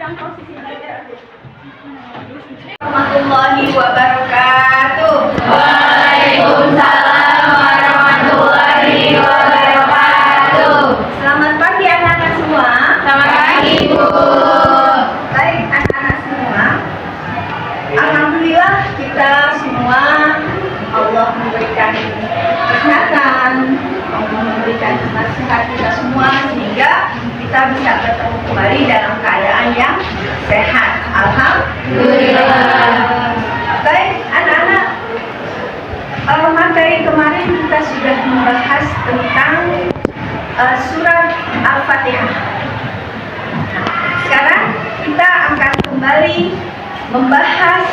sedang posisi belajar. Warahmatullahi wabarakatuh. Waalaikumsalam warahmatullahi wabarakatuh. Selamat pagi anak-anak semua. Selamat pagi, Bu. Baik anak-anak semua. Alhamdulillah kita semua Allah memberikan kesehatan, Allah memberikan nasihat kita semua sehingga kita bisa bertemu kembali dalam keadaan yang sehat. Alhamdulillah. Baik anak-anak, materi kemarin kita sudah membahas tentang surat Al-Fatihah. Sekarang kita akan kembali membahas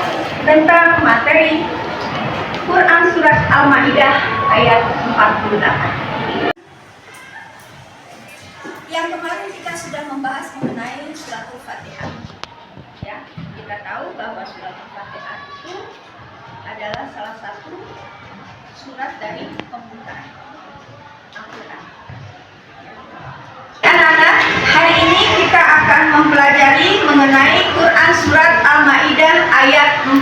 tentang materi Quran surat Al-Maidah ayat 48. Yang kemarin kita sudah membahas mengenai surat Al-Fatihah. Ya, kita tahu bahwa surat Al-Fatihah itu adalah salah satu surat dari pembuka Al-Quran. Anak-anak, hari ini kita akan mempelajari mengenai Quran surat Al-Maidah ayat 48.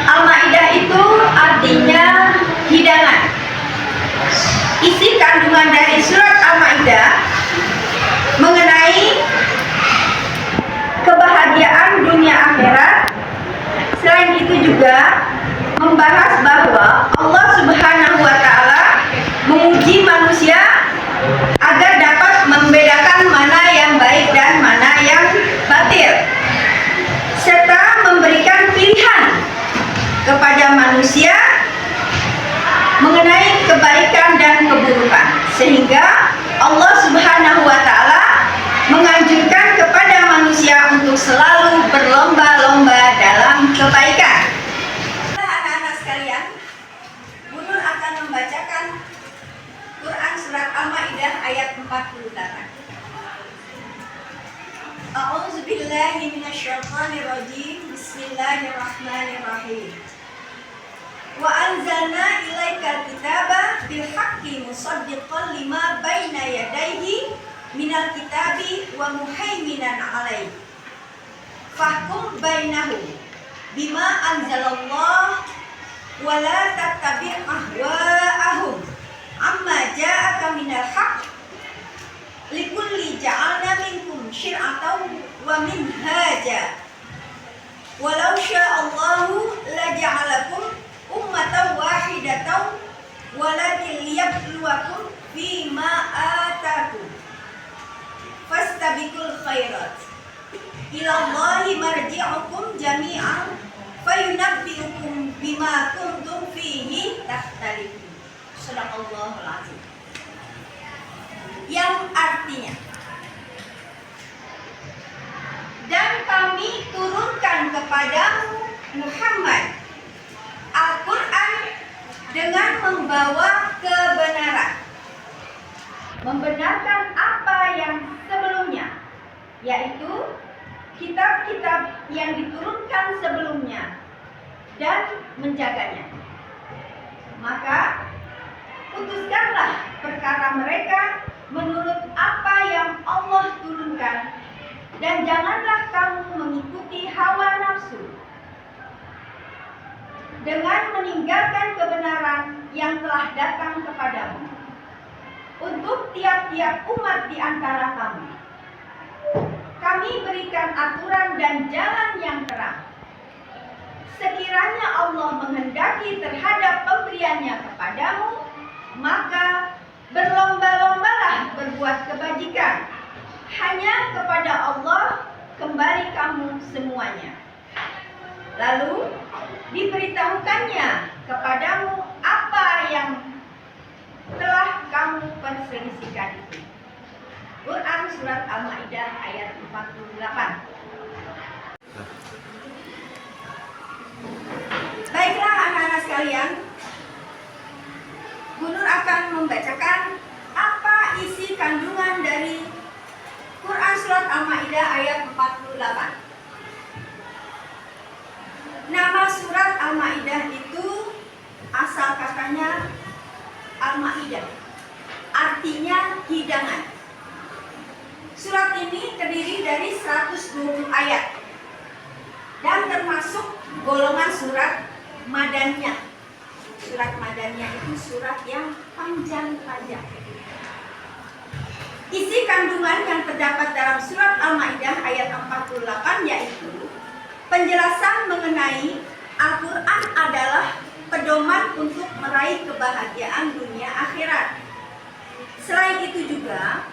Al-Maidah itu artinya hidangan. Isi kandungan dari surat Al-Maidah mengenai kebahagiaan dunia akhirat. Selain itu juga membahas bahwa Allah Subhanahu wa Ta'ala menguji manusia agar dapat membedakan mana yang baik dan mana yang batil, serta memberikan pilihan kepada manusia mengenai kebaikan dan keburukan, sehingga Allah Subhanahu wa Ta'ala menganjurkan kepada manusia untuk selalu berlomba-lomba dalam kebaikan. Anak-anak sekalian, Bu Nur akan membacakan Quran surat Al-Maidah ayat 48. A'udzubillahi minasyaitonirrajim. Bismillahirrahmanirrahim. Wa anzalna ilaikal kitaba bil haqqi musaddiqan lima baina yadayhi minal kitabi wa muhaiminan alaihi. Fahkum bainahum bima anzalallah wa la tattabi' ahwa'ahum amma ja'aka minal haqq likulli ja'alna minkum syir'atan wa minhaja walau sya'allahu la ja'alakum ummatan wahidatan walakin liyabluwakum fima atakum fastabiqul khairat ilallahi marji'ukum jami'an fayunabbi'ukum bima kuntum fihi takhtalifun. Shadaqallahul azim. Yang artinya, dan kami turunkan kepadamu Muhammad Al-Quran dengan membawa kebenaran, membenarkan apa yang sebelumnya, yaitu kitab-kitab yang diturunkan sebelumnya, dan menjaganya. Maka putuskanlah perkara mereka menurut apa yang Allah turunkan, dan janganlah kamu mengikuti hawa nafsu dengan meninggalkan kebenaran yang telah datang kepadamu untuk tiap-tiap umat di antara kamu. Kami berikan aturan dan jalan yang terang. Sekiranya Allah menghendaki terhadap pemberiannya kepadamu, maka berlomba-lombalah berbuat kebajikan. Hanya kepada Allah kembali kamu semuanya. Lalu diberitahukannya kepadamu apa yang telah kamu perselisihkan itu. Quran surat Al-Maidah ayat 48. Baiklah anak-anak sekalian, Bu Nur akan membacakan apa isi kandungan dari Quran surat Al-Maidah ayat 48. Nama surat Al-Maidah itu asal katanya Al-Maidah, artinya hidangan. Surat ini terdiri dari 120 ayat dan termasuk golongan surat Madaniyah. Surat Madaniyah itu surat yang panjang-panjang. Isi kandungan yang terdapat dalam surat Al-Maidah ayat 48 yaitu penjelasan mengenai Al-Quran adalah pedoman untuk meraih kebahagiaan dunia akhirat. Selain itu juga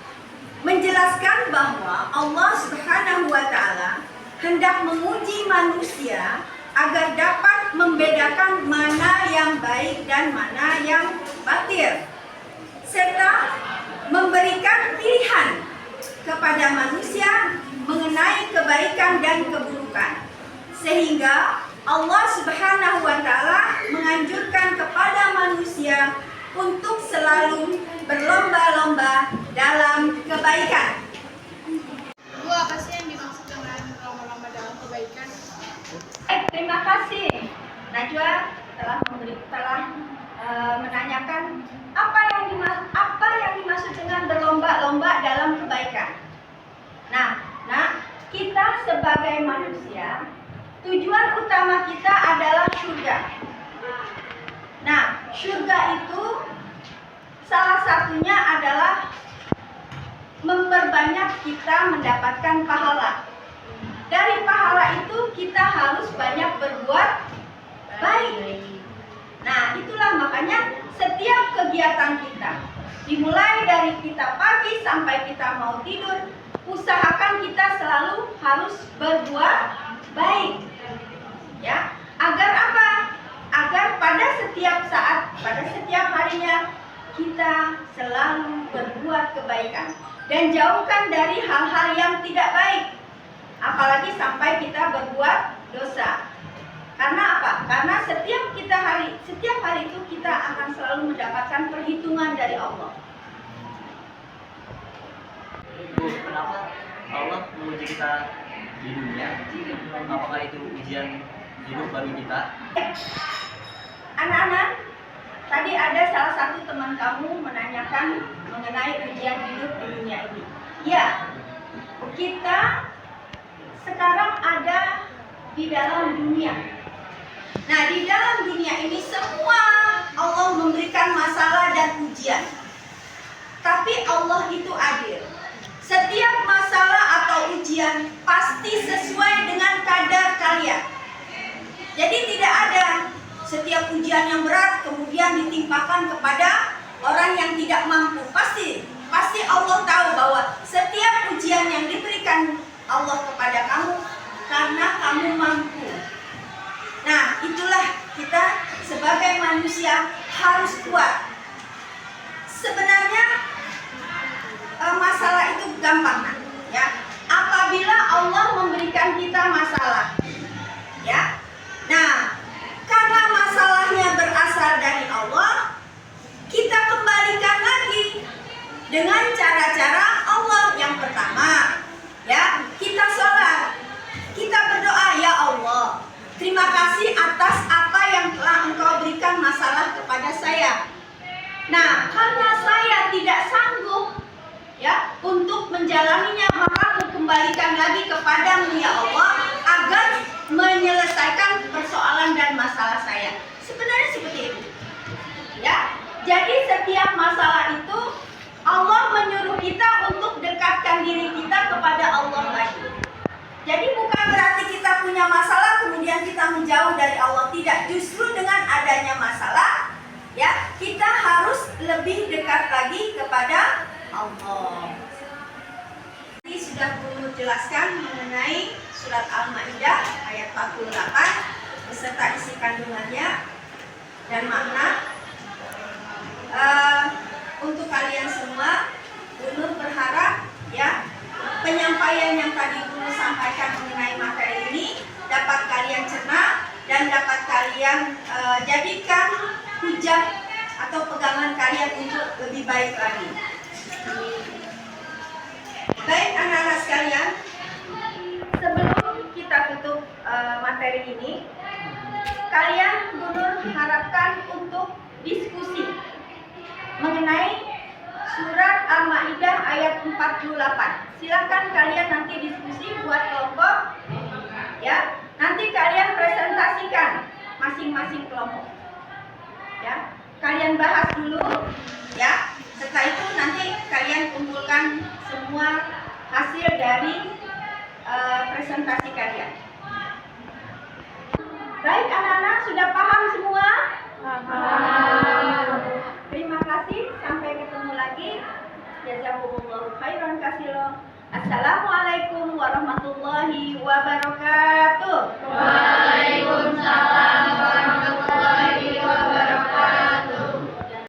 menjelaskan bahwa Allah Subhanahu wa Ta'ala hendak menguji manusia agar dapat membedakan mana yang baik dan mana yang batil, serta memberikan pilihan kepada manusia mengenai kebaikan dan keburukan, sehingga Allah Subhanahu wa Ta'ala menganjurkan kepada manusia untuk selalu berlomba-lomba dalam kebaikan. Bu, apa sih yang dimaksud dengan lomba-lomba dalam kebaikan? Terima kasih Najwa telah menanyakan apa yang dimaksud dengan berlomba-lomba dalam kebaikan. Nah, kita sebagai manusia, tujuan utama kita adalah surga. Nah, surga itu salah satunya adalah memperbanyak kita mendapatkan pahala. Dari pahala itu kita harus banyak berbuat baik. Nah, itulah makanya setiap kegiatan kita, dimulai dari kita pagi sampai kita mau tidur, usahakan kita selalu harus berbuat baik. Ya, agar apa? Agar pada setiap saat, pada setiap harinya kita selalu berbuat kebaikan dan jauhkan dari hal-hal yang tidak baik. Apalagi sampai kita berbuat dosa. Karena apa? Karena setiap hari itu kita akan selalu mendapatkan perhitungan dari Allah. Bu, kenapa Allah menguji kita di dunia? Apakah itu ujian hidup bagi kita? Anak-anak, tadi ada salah satu teman kamu menanyakan mengenai ujian hidup di dunia ini. Ya, kita sekarang ada di dalam dunia. Nah, di dalam dunia ini semua Allah memberikan masalah dan ujian. Tapi Allah itu adil. Setiap masalah atau ujian pasti sesuai dengan kadar kalian. Jadi tidak ada setiap ujian yang berat kemudian ditimpakan kepada orang yang tidak mampu. Pasti Allah tahu bahwa setiap ujian yang diberikan Allah kepada kamu karena kamu mampu. Nah, itulah kita sebagai manusia harus kuat. Sebenarnya masalah itu gampang, ya. Apabila Allah memberikan kita masalah, ya. Nah, karena masalahnya berasal dari Allah, kita kembalikan lagi dengan cara-cara Allah. Yang pertama, ya, kita sholat, kita berdoa, ya Allah, terima kasih atas apa yang telah Engkau berikan masalah kepada saya. Nah, karena saya tidak sanggup, ya, untuk menjalaninya, maka kembalikan lagi kepadamu, ya Allah, agar menyelesaikan persoalan dan masalah saya. Sebenarnya seperti itu, ya. Jadi setiap masalah itu Allah menyuruh kita untuk dekatkan diri kita kepada Allah lagi. Jadi bukan berarti kita punya masalah kemudian kita menjauh dari Allah. Tidak, justru dengan adanya masalah, ya, kita harus lebih dekat lagi kepada Allah. Tadi sudah perlu jelaskan mengenai surat Al-Maidah ayat 48 beserta isi kandungannya dan makna. Untuk kalian semua, Nur berharap, ya, penyampaian yang tadi Nur sampaikan mengenai materi ini dapat kalian cerna dan dapat kalian jadikan hujah atau pegangan kalian untuk lebih baik lagi. Baik anak-anak sekalian, sebelum kita tutup materi ini, kalian Nur harapkan untuk diskusi mengenai surat Al-Maidah ayat 48. Silakan kalian nanti diskusi buat kelompok, ya. Nanti kalian presentasikan masing-masing kelompok, ya. Kalian bahas dulu, ya. Setelah itu nanti kalian kumpulkan semua hasil dari presentasi kalian. Baik anak-anak, sudah paham semua? Terima kasih, sampai ketemu lagi. Jazakumullahu khairan katsiran. Assalamualaikum warahmatullahi wabarakatuh. Waalaikumsalam warahmatullahi